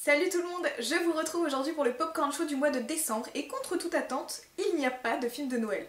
Salut tout le monde, je vous retrouve aujourd'hui pour le Popcorn Show du mois de décembre et contre toute attente, il n'y a pas de film de Noël.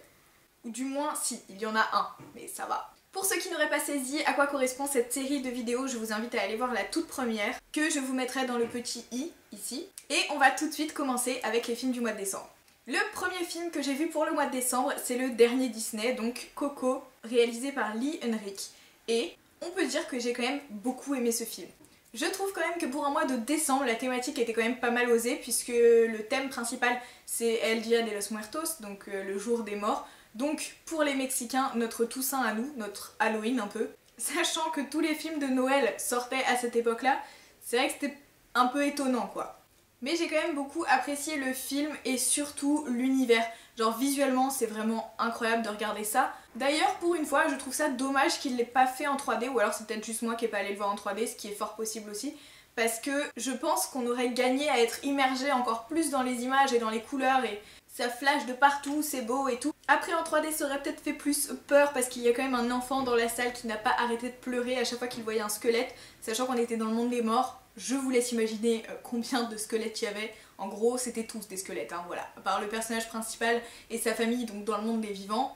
Ou du moins si, il y en a un, mais ça va. Pour ceux qui n'auraient pas saisi à quoi correspond cette série de vidéos, je vous invite à aller voir la toute première, que je vous mettrai dans le petit i, ici. Et on va tout de suite commencer avec les films du mois de décembre. Le premier film que j'ai vu pour le mois de décembre, c'est le dernier Disney, donc Coco, réalisé par Lee Henrik. Et on peut dire que j'ai quand même beaucoup aimé ce film. Je trouve quand même que pour un mois de décembre, la thématique était quand même pas mal osée, puisque le thème principal c'est El Día de los Muertos, donc le jour des morts. Donc pour les Mexicains, notre Toussaint à nous, notre Halloween un peu. Sachant que tous les films de Noël sortaient à cette époque-là, c'est vrai que c'était un peu étonnant quoi. Mais j'ai quand même beaucoup apprécié le film et surtout l'univers. Genre visuellement c'est vraiment incroyable de regarder ça. D'ailleurs pour une fois je trouve ça dommage qu'il l'ait pas fait en 3D, ou alors c'est peut-être juste moi qui n'ai pas allé le voir en 3D, ce qui est fort possible aussi. Parce que je pense qu'on aurait gagné à être immergé encore plus dans les images et dans les couleurs et ça flash de partout, c'est beau et tout. Après en 3D ça aurait peut-être fait plus peur parce qu'il y a quand même un enfant dans la salle qui n'a pas arrêté de pleurer à chaque fois qu'il voyait un squelette, sachant qu'on était dans le monde des morts. Je vous laisse imaginer combien de squelettes il y avait. En gros c'était tous des squelettes, hein, voilà. À part le personnage principal et sa famille, donc dans le monde des vivants.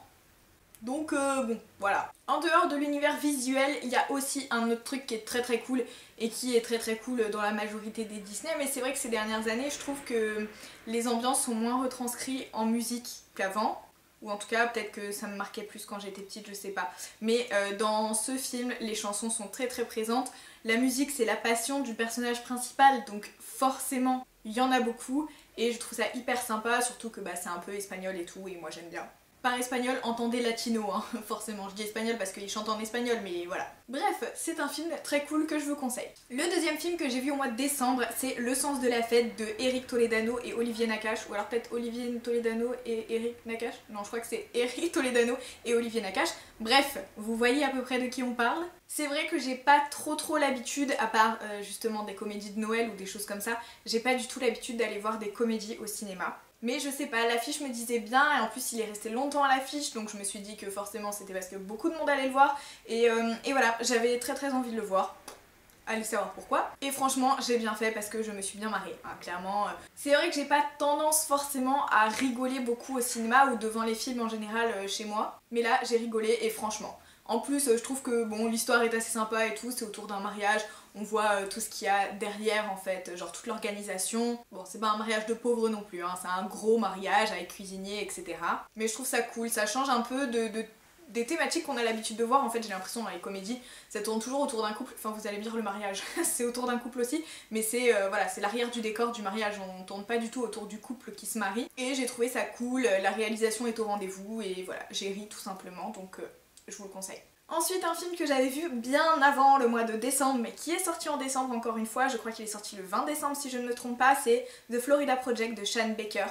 Donc bon, voilà. En dehors de l'univers visuel, il y a aussi un autre truc qui est très cool et qui est très cool dans la majorité des Disney, mais c'est vrai que ces dernières années, je trouve que les ambiances sont moins retranscrites en musique qu'avant. Ou en tout cas, peut-être que ça me marquait plus quand j'étais petite, je sais pas. Mais dans ce film, les chansons sont très présentes. La musique, c'est la passion du personnage principal, donc forcément, il y en a beaucoup. Et je trouve ça hyper sympa, surtout que c'est un peu espagnol et tout, et moi j'aime bien. Par espagnol, entendez latino, hein, forcément. Je dis espagnol parce qu'il chante en espagnol, mais voilà. Bref, c'est un film très cool que je vous conseille. Le deuxième film que j'ai vu au mois de décembre, c'est Le sens de la fête de Eric Toledano et Olivier Nakache. Ou alors peut-être Olivier Toledano et Eric Nakache. Non, je crois que c'est Eric Toledano et Olivier Nakache. Bref, vous voyez à peu près de qui on parle. C'est vrai que j'ai pas trop l'habitude, à part justement des comédies de Noël ou des choses comme ça, j'ai pas du tout l'habitude d'aller voir des comédies au cinéma. Mais je sais pas, l'affiche me disait bien et en plus il est resté longtemps à l'affiche, donc je me suis dit que forcément c'était parce que beaucoup de monde allait le voir et voilà, j'avais très envie de le voir. Allez savoir pourquoi. Et franchement j'ai bien fait parce que je me suis bien marrée, hein, clairement. C'est vrai que j'ai pas tendance forcément à rigoler beaucoup au cinéma ou devant les films en général chez moi, mais là j'ai rigolé et franchement. En plus je trouve que bon, l'histoire est assez sympa et tout, c'est autour d'un mariage, on voit tout ce qu'il y a derrière en fait, genre toute l'organisation. Bon, c'est pas un mariage de pauvres non plus, hein, c'est un gros mariage avec cuisinier, etc. Mais je trouve ça cool, ça change un peu des thématiques qu'on a l'habitude de voir. En fait j'ai l'impression dans les comédies, ça tourne toujours autour d'un couple, enfin vous allez me dire le mariage, c'est autour d'un couple aussi, mais c'est voilà, c'est l'arrière du décor du mariage, on tourne pas du tout autour du couple qui se marie. Et j'ai trouvé ça cool, la réalisation est au rendez-vous et voilà, j'ai ri tout simplement, donc je vous le conseille. Ensuite un film que j'avais vu bien avant le mois de décembre, mais qui est sorti en décembre encore une fois, je crois qu'il est sorti le 20 décembre si je ne me trompe pas, c'est The Florida Project de Sean Baker,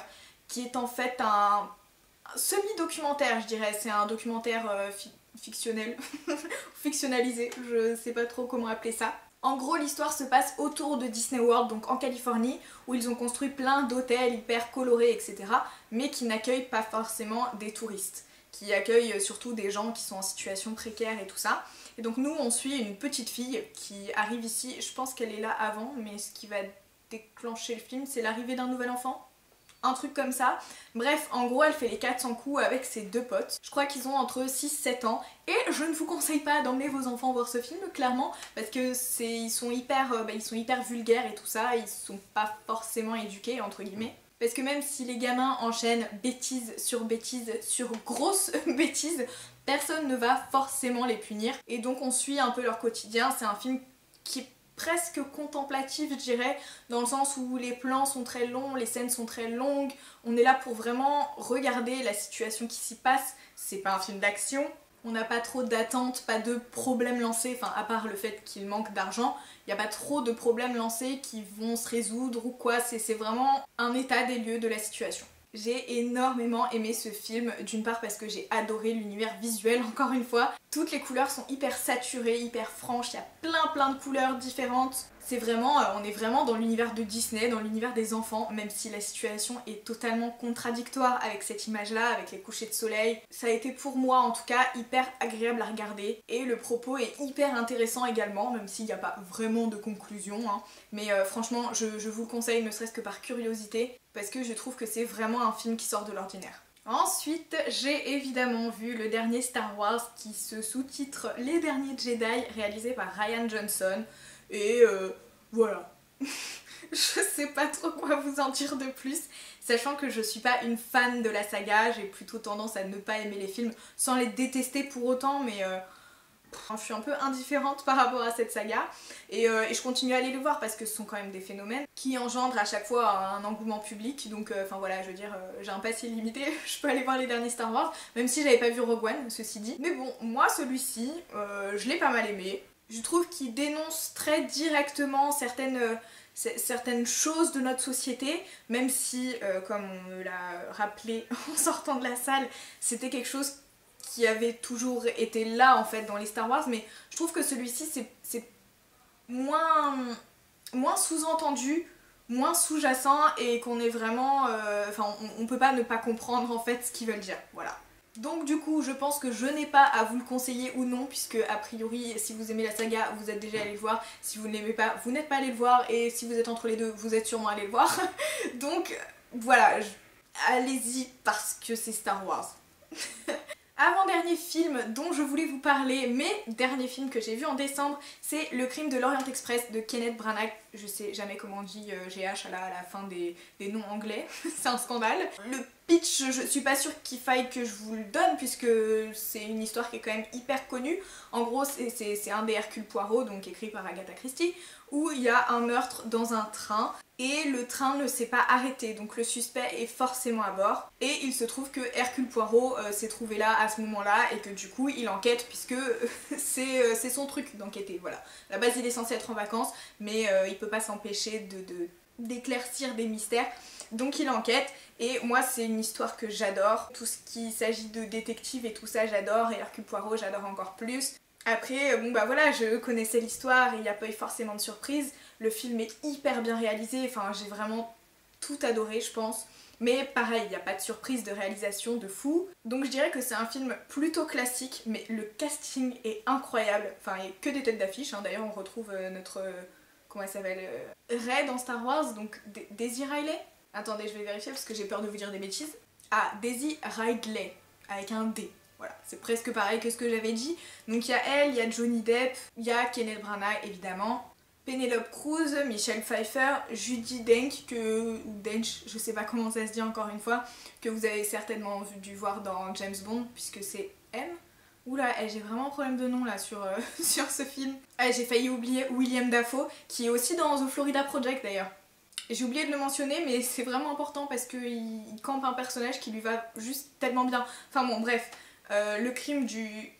qui est en fait un semi-documentaire je dirais, c'est un documentaire fictionnel, fictionnalisé, je sais pas trop comment appeler ça. En gros l'histoire se passe autour de Disney World, donc en Californie, où ils ont construit plein d'hôtels hyper colorés etc, mais qui n'accueillent pas forcément des touristes, qui accueille surtout des gens qui sont en situation précaire et tout ça. Et donc nous on suit une petite fille qui arrive ici, je pense qu'elle est là avant, mais ce qui va déclencher le film c'est l'arrivée d'un nouvel enfant, un truc comme ça. Bref, en gros elle fait les 400 coups avec ses deux potes, je crois qu'ils ont entre 6-7 ans, et je ne vous conseille pas d'emmener vos enfants voir ce film clairement, parce que ils sont hyper vulgaires et tout ça, ils sont pas forcément éduqués entre guillemets. Parce que même si les gamins enchaînent bêtises sur grosses bêtises, personne ne va forcément les punir. Et donc on suit un peu leur quotidien, c'est un film qui est presque contemplatif je dirais, dans le sens où les plans sont très longs, les scènes sont très longues, on est là pour vraiment regarder la situation qui s'y passe, c'est pas un film d'action. On n'a pas trop d'attentes, pas de problèmes lancés, enfin à part le fait qu'il manque d'argent, il n'y a pas trop de problèmes lancés qui vont se résoudre ou quoi, c'est vraiment un état des lieux de la situation. J'ai énormément aimé ce film, d'une part parce que j'ai adoré l'univers visuel, encore une fois. Toutes les couleurs sont hyper saturées, hyper franches, il y a plein de couleurs différentes. C'est vraiment, on est vraiment dans l'univers de Disney, dans l'univers des enfants, même si la situation est totalement contradictoire avec cette image-là, avec les couchers de soleil. Ça a été pour moi en tout cas hyper agréable à regarder et le propos est hyper intéressant également, même s'il n'y a pas vraiment de conclusion, hein. Mais franchement, je vous le conseille ne serait-ce que par curiosité, parce que je trouve que c'est vraiment un film qui sort de l'ordinaire. Ensuite, j'ai évidemment vu le dernier Star Wars qui se sous-titre Les Derniers Jedi, réalisé par Rian Johnson. Et voilà. Je sais pas trop quoi vous en dire de plus, sachant que je suis pas une fan de la saga, j'ai plutôt tendance à ne pas aimer les films sans les détester pour autant, mais je suis un peu indifférente par rapport à cette saga et je continue à aller le voir parce que ce sont quand même des phénomènes qui engendrent à chaque fois un engouement public, donc enfin voilà, je veux dire, j'ai un passé limité, je peux aller voir les derniers Star Wars, même si j'avais pas vu Rogue One, ceci dit. Mais bon, moi celui-ci, je l'ai pas mal aimé. Je trouve qu'il dénonce très directement certaines choses de notre société, même si, comme on me l'a rappelé en sortant de la salle, c'était quelque chose qui avait toujours été là en fait dans les Star Wars, mais je trouve que celui-ci c'est moins sous-entendu, moins sous-jacent et qu'on est vraiment... Enfin, on peut pas ne pas comprendre en fait ce qu'ils veulent dire, voilà. Donc du coup je pense que je n'ai pas à vous le conseiller ou non, puisque a priori si vous aimez la saga vous êtes déjà allé le voir, si vous ne l'aimez pas vous n'êtes pas allé le voir, et si vous êtes entre les deux vous êtes sûrement allé le voir. Donc voilà, allez-y parce que c'est Star Wars. Avant-dernier film dont je voulais vous parler, mais dernier film que j'ai vu en décembre, c'est Le Crime de l'Orient Express de Kenneth Branagh. Je sais jamais comment on dit GH à la fin des noms anglais, c'est un scandale. Le pitch, je suis pas sûre qu'il faille que je vous le donne puisque c'est une histoire qui est quand même hyper connue. En gros c'est un des Hercule Poirot, donc écrit par Agatha Christie, où il y a un meurtre dans un train et le train ne s'est pas arrêté, donc le suspect est forcément à bord et il se trouve que Hercule Poirot s'est trouvé là à ce moment-là et que du coup il enquête puisque c'est son truc d'enquêter, voilà. À la base il est censé être en vacances mais il peut pas s'empêcher d'éclaircir des mystères, donc il enquête et moi c'est une histoire que j'adore, tout ce qui s'agit de détective et tout ça j'adore, et Hercule Poirot j'adore encore plus. Après, bon bah voilà, je connaissais l'histoire et il n'y a pas eu forcément de surprise. Le film est hyper bien réalisé, enfin j'ai vraiment tout adoré je pense. Mais pareil, il n'y a pas de surprise de réalisation de fou. Donc je dirais que c'est un film plutôt classique, mais le casting est incroyable. Enfin, il n'y a que des têtes d'affiche, hein. D'ailleurs on retrouve notre... comment elle s'appelle, Rey dans Star Wars, donc Daisy Ridley. Attendez, je vais vérifier parce que j'ai peur de vous dire des bêtises. Ah, Daisy Ridley, avec un D. Voilà, c'est presque pareil que ce que j'avais dit. Donc il y a elle, il y a Johnny Depp, il y a Kenneth Branagh évidemment, Penelope Cruz, Michelle Pfeiffer, Judi Dench, ou Dench, je sais pas comment ça se dit encore une fois, que vous avez certainement dû voir dans James Bond, puisque c'est M. Oula, j'ai vraiment un problème de nom là sur, sur ce film. J'ai failli oublier William Dafoe, qui est aussi dans The Florida Project d'ailleurs. J'ai oublié de le mentionner, mais c'est vraiment important parce qu'il campe un personnage qui lui va juste tellement bien. Enfin bon, bref. Le crime du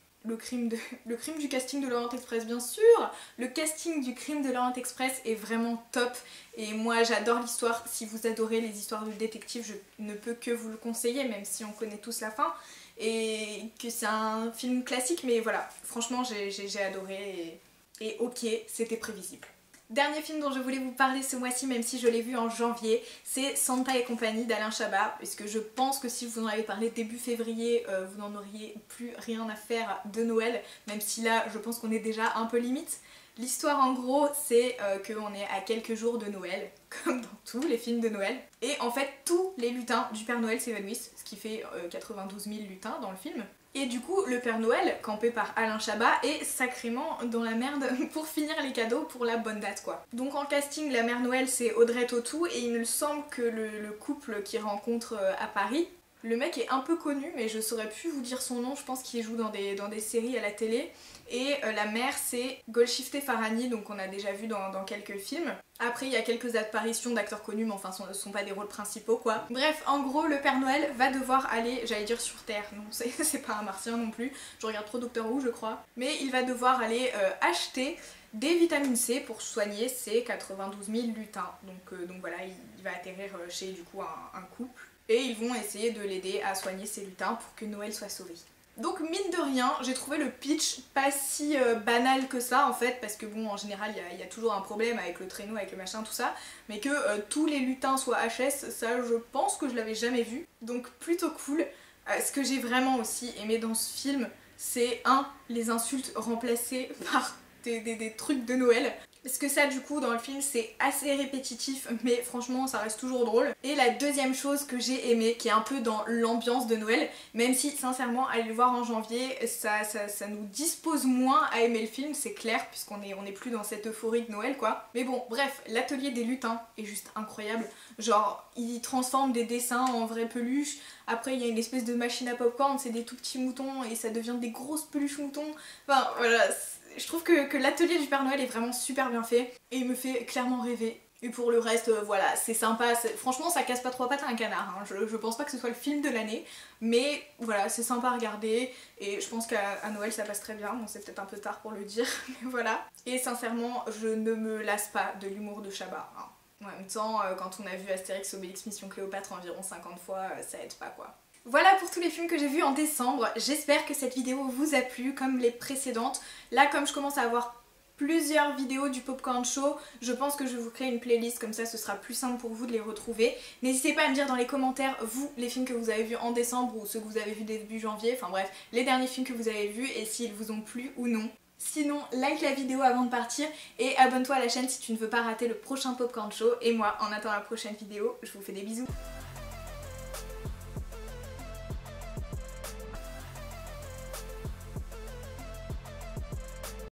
casting de L'Orient Express bien sûr, le casting du crime de L'Orient Express est vraiment top et moi j'adore l'histoire. Si vous adorez les histoires de détectives, je ne peux que vous le conseiller, même si on connaît tous la fin et que c'est un film classique, mais voilà, franchement j'ai adoré et ok, c'était prévisible. Dernier film dont je voulais vous parler ce mois-ci, même si je l'ai vu en janvier, c'est Santa et compagnie d'Alain Chabat, puisque je pense que si vous en avez parlé début février, vous n'en auriez plus rien à faire de Noël, même si là je pense qu'on est déjà un peu limite. L'histoire en gros c'est qu'on est à quelques jours de Noël, comme dans tous les films de Noël, et en fait tous les lutins du Père Noël s'évanouissent, ce qui fait 92 000 lutins dans le film. Et du coup, le Père Noël, campé par Alain Chabat, est sacrément dans la merde pour finir les cadeaux pour la bonne date quoi. Donc en casting, la Mère Noël c'est Audrey Tautou et il me semble que le couple qu'il rencontre à Paris, le mec est un peu connu mais je saurais plus vous dire son nom, je pense qu'il joue dans des séries à la télé. Et la mère c'est Golshifteh Farahani, donc on a déjà vu dans quelques films. Après il y a quelques apparitions d'acteurs connus mais enfin ce ne sont pas des rôles principaux quoi. Bref, en gros le Père Noël va devoir aller, j'allais dire sur Terre, non c'est pas un martien non plus, je regarde trop Doctor Who je crois. Mais il va devoir aller acheter des vitamines C pour soigner ses 92 000 lutins. Donc voilà, il va atterrir chez du coup un couple. Et ils vont essayer de l'aider à soigner ses lutins pour que Noël soit sauvé. Donc mine de rien, j'ai trouvé le pitch pas si banal que ça en fait, parce que bon en général il y a toujours un problème avec le traîneau, avec le machin, tout ça, mais que tous les lutins soient HS, ça je pense que je l'avais jamais vu, donc plutôt cool. Ce que j'ai vraiment aussi aimé dans ce film, c'est les insultes remplacées par des trucs de Noël. Parce que ça du coup dans le film c'est assez répétitif mais franchement ça reste toujours drôle. Et la deuxième chose que j'ai aimé qui est un peu dans l'ambiance de Noël, même si sincèrement aller le voir en janvier ça nous dispose moins à aimer le film, c'est clair, puisqu'on est plus dans cette euphorie de Noël quoi. Mais bon bref, l'atelier des lutins est juste incroyable. Genre ils transforment des dessins en vraies peluches, après il y a une espèce de machine à popcorn, c'est des tout petits moutons et ça devient des grosses peluches moutons. Enfin voilà, je trouve que l'atelier du Père Noël est vraiment super bien fait et il me fait clairement rêver. Et pour le reste, voilà, c'est sympa, franchement ça casse pas trois pattes à un canard, hein. Je pense pas que ce soit le film de l'année, mais voilà, c'est sympa à regarder et je pense qu'à Noël ça passe très bien, bon c'est peut-être un peu tard pour le dire, mais voilà. Et sincèrement, je ne me lasse pas de l'humour de Chabat, hein. En même temps, quand on a vu Astérix Obélix Mission Cléopâtre environ 50 fois, ça aide pas quoi. Voilà pour tous les films que j'ai vus en décembre, j'espère que cette vidéo vous a plu comme les précédentes. Là comme je commence à avoir plusieurs vidéos du Popcorn Show, je pense que je vais vous créer une playlist, comme ça ce sera plus simple pour vous de les retrouver. N'hésitez pas à me dire dans les commentaires, vous, les films que vous avez vus en décembre ou ceux que vous avez vus début janvier, enfin bref, les derniers films que vous avez vus et s'ils vous ont plu ou non. Sinon, like la vidéo avant de partir et abonne-toi à la chaîne si tu ne veux pas rater le prochain Popcorn Show. Et moi, en attendant la prochaine vidéo, je vous fais des bisous.